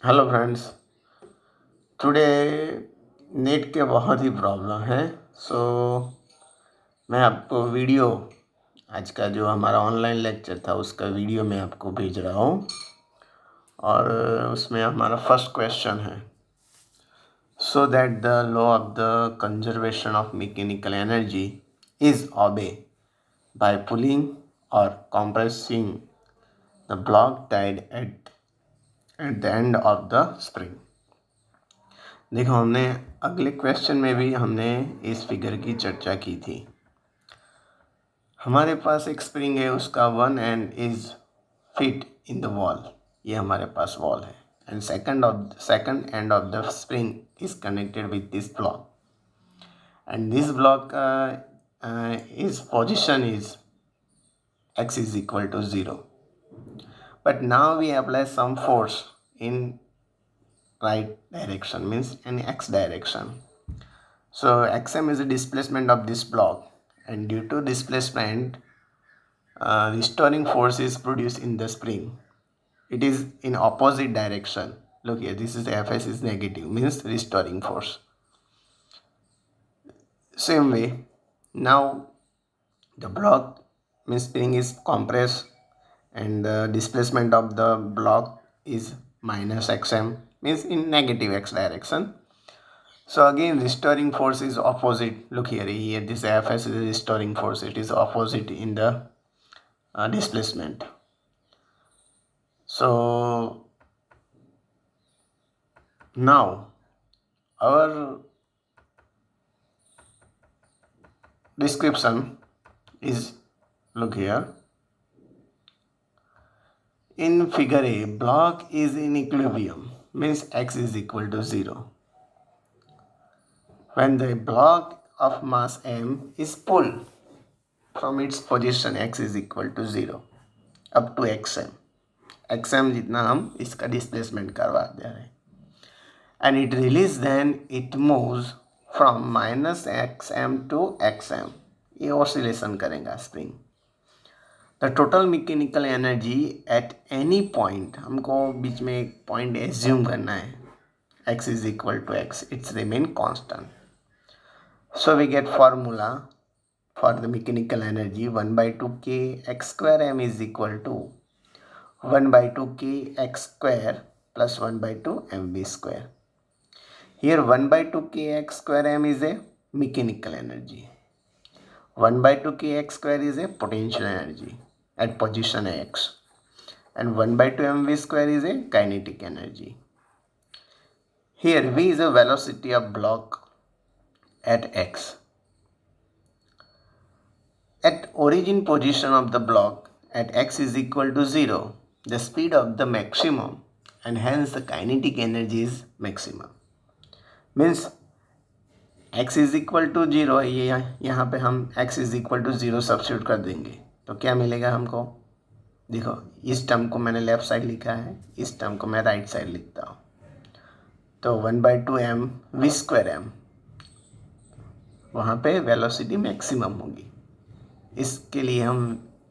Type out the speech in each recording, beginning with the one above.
Hello friends. Today net के बहुत ही problem है। सो मैं आपको वीडियो, आज का जो हमारा ऑनलाइन लेक्चर था उसका वीडियो मैं आपको भेज रहा हूँ। और उसमें हमारा फर्स्ट क्वेश्चन है, so that the law of the conservation of mechanical energy is obey by pulling और compressing the block tied at the end of the spring. देखो, हमने अगले क्वेश्चन में भी हमने इस फिगर की चर्चा की थी। हमारे पास एक स्प्रिंग है, उसका one and is fit in the wall. ये हमारे पास वॉल है and second and of the spring is connected with this block and this block is position is x is equal to 0. But now we apply some force in right direction, means in x direction. So xm is the displacement of this block, and due to displacement, restoring force is produced in the spring. It is in opposite direction. Look here, this is Fs is negative, means restoring force. Same way, now the block means spring is compressed and the displacement of the block is minus xm, means in negative x direction. So again, restoring force is opposite. Look here, this Fs is restoring force. It is opposite in the displacement. So now our description is, look here, in figure A, block is in equilibrium, means x is equal to 0. When the block of mass m is pulled from its position x is equal to 0 up to xm, xm जितना हम इसका displacement करवा दे रहे हैं, and it release, then it moves from minus xm to xm. ये oscillation करेगा spring. The total mechanical energy at any point, हमको बीच में एक पॉइंट एज्यूम करना है, x is equal to x, it's remain constant. So we get formula for the mechanical energy, 1 by 2 k x square m is equal to 1 by 2 k x square plus 1 by 2 mv square. Here 1 by 2 k x square m is a mechanical energy. 1 by 2 k x square is a potential energy at position x. And 1 by 2 mv square is a kinetic energy. Here v is a velocity of block at x. At origin position of the block at x is equal to 0, the speed of the maximum and hence the kinetic energy is maximum. Means x is equal to 0, ये यहाँ पे हम x is equal to 0 substitute कर देंगे तो क्या मिलेगा हमको। देखो, इस टर्म को मैंने लेफ्ट साइड लिखा है, इस टर्म को मैं राइट साइड लिखता हूँ। तो 1 by 2 m v square m, वहाँ पे वेलोसिटी मैक्सिमम होगी। इसके लिए हम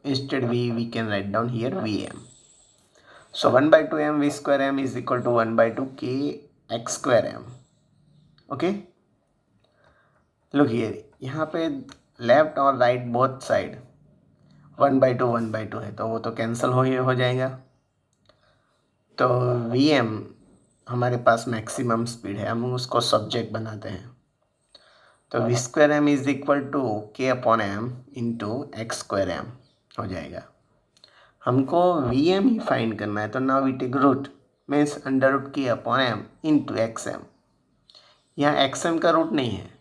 instead we can write down here we m. So 1 by 2 m v square m is equal to 1 by 2 k x square m. Okay, look here, यहाँ पे left और right both side 1 by 2 है तो वो तो कैंसिल हो जाएगा। तो वी एम हमारे पास मैक्सिमम स्पीड है, हम उसको सब्जेक्ट बनाते हैं। तो v square m is equal to k upon m into x square m हो जाएगा। हमको वी एम ही फाइंड करना है, तो now we take root, means under root k upon m into x m. यहाँ एक्स एम का root नहीं है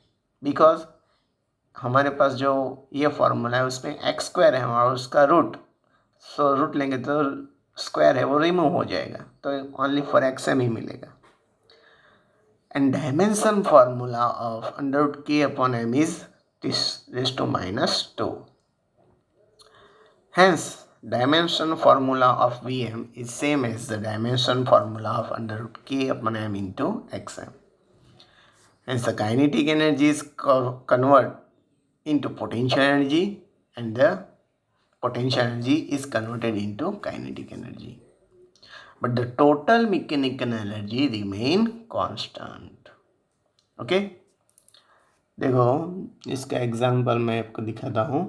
बिकॉज हमारे पास जो ये फॉर्मूला है उसमें एक्स स्क्वायर है और उसका रूट, सो रूट लेंगे तो स्क्वायर है वो रिमूव हो जाएगा, तो ओनली फॉर एक्स एम ही मिलेगा। And dimension formula of under root k upon m is this raised to minus 2. Hence, dimension formula of Vm is same as the dimension formula of under root k upon m into xm. Hence, the kinetic energy is converted into potential energy and the potential energy is converted into kinetic energy. but the total mechanical energy remain constant. Okay, देखो इसका example मैं आपको दिखाता हूँ.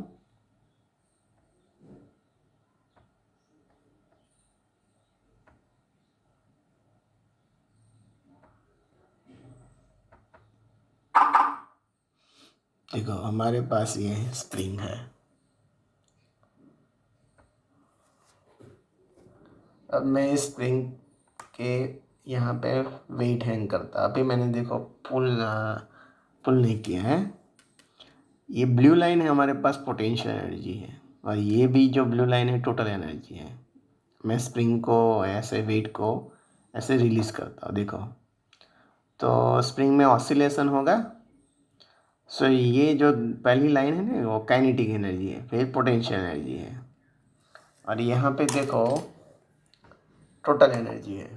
देखो हमारे पास ये spring है. अब मैं इस स्प्रिंग के यहाँ पे वेट हैंग करता. अभी मैंने देखो पुल नहीं किया है. ये ब्लू लाइन है हमारे पास पोटेंशियल एनर्जी है, और ये भी जो ब्लू लाइन है टोटल एनर्जी है. मैं स्प्रिंग को ऐसे वेट को ऐसे रिलीज़ करता हूँ. देखो तो स्प्रिंग में ऑसिलेशन होगा. सो ये जो पहली लाइन है ना वो काइनेटिक एनर्जी है, फिर पोटेंशियल एनर्जी है, और यहाँ पे देखो टोटल एनर्जी है.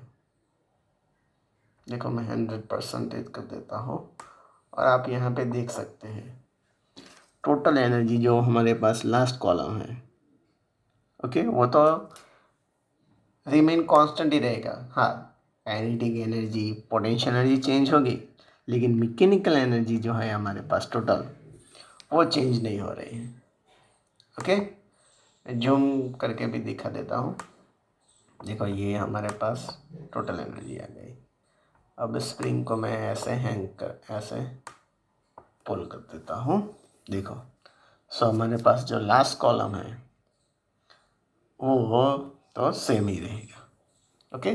देखो मैं 100% कर देता हूँ, और आप यहाँ पे देख सकते हैं टोटल एनर्जी जो हमारे पास लास्ट कॉलम है. ओके, वो तो रिमेन कांस्टेंट ही रहेगा. हाँ, kinetic energy potential energy change होगी, लेकिन मैकेनिकल एनर्जी जो है हमारे पास टोटल वो चेंज नहीं हो रही है. ओके, जूम करके भी दिखा देता हूँ. देखो ये हमारे पास टोटल एनर्जी आ गई. अब स्प्रिंग को मैं ऐसे ऐसे पुल कर देता हूँ. देखो सो हमारे पास जो लास्ट कॉलम है वो तो सेम ही रहेगा. ओके,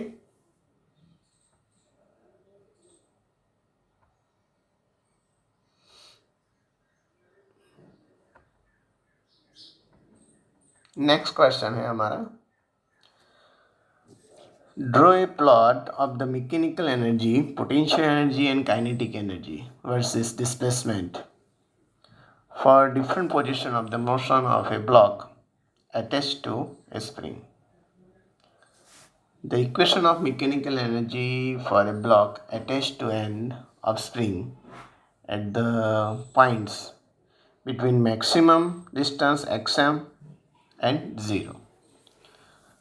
नेक्स्ट क्वेश्चन है हमारा. Draw a plot of the mechanical energy, potential energy and kinetic energy versus displacement for different position of the motion of a block attached to a spring. The equation of mechanical energy for a block attached to end of spring at the points between maximum distance xm and 0.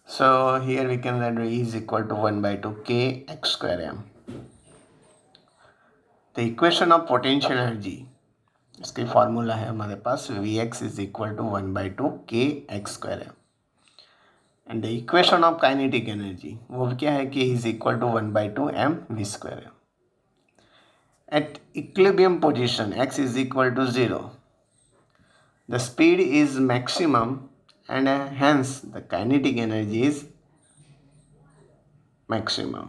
So here we can write E is equal to 1 by 2 k x square m. The equation of potential energy, इसकी formula है हमारे पास Vx is equal to 1 by 2 k x square m. And the equation of kinetic energy वो क्या है कि is equal to 1 by 2 m v square m. At equilibrium position x is equal to 0. The speed is maximum and hence the kinetic energy is maximum.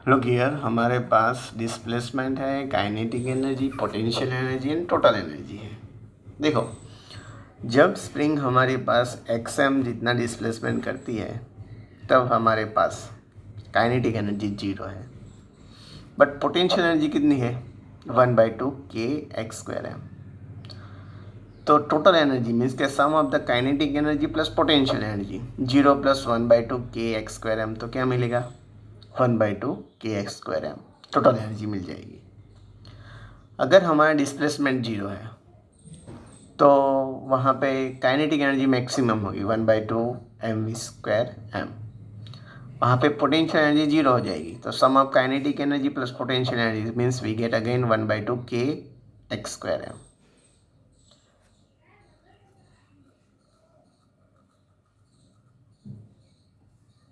Look here, हमारे पास displacement है, kinetic energy, potential energy and total energy है. देखो जब spring हमारे पास XM जितना displacement करती है तब हमारे पास काइनेटिक एनर्जी 0 है, बट पोटेंशियल एनर्जी कितनी है 1 by 2 k x square m. तो टोटल एनर्जी मीन्स के sum of the kinetic energy plus potential energy 0 + 1 by 2 k x square m, तो क्या मिलेगा 1 by 2 k x square m total energy मिल जाएगी. अगर हमारा डिस्प्लेसमेंट 0 है तो वहाँ पे काइनेटिक एनर्जी मैक्सिमम होगी 1 by 2 mv square m. वहाँ पे पोटेंशियल एनर्जी 0 हो जाएगी, तो sum of kinetic energy plus potential energy means we get again 1 by 2 k x square m.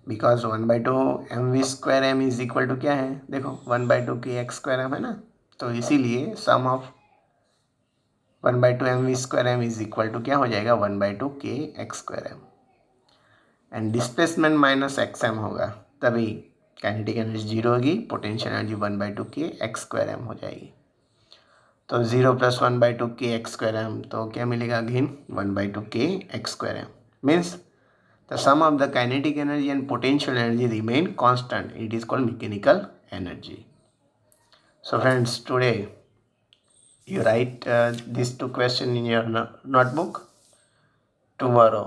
Because 1 by 2 mv square m is equal to क्या है, देखो 1 by 2 k x square m है ना, तो इसीलिए sum of 1 by 2 mv square m is equal to क्या हो जाएगा 1 by 2 k x square m. And displacement minus x m होगा, तभी काइनेटिक एनर्जी 0 होगी, potential energy 1 by 2 k x square m हो जाएगी. तो 0 + 1 by 2 k x square m, तो क्या मिलेगा again 1 by 2 k x square m. Means the sum of the kinetic energy and potential energy remain constant. It is called mechanical energy. So friends, today you write these two questions in your notebook. Tomorrow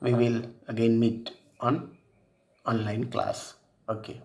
we will again meet on online class. Okay.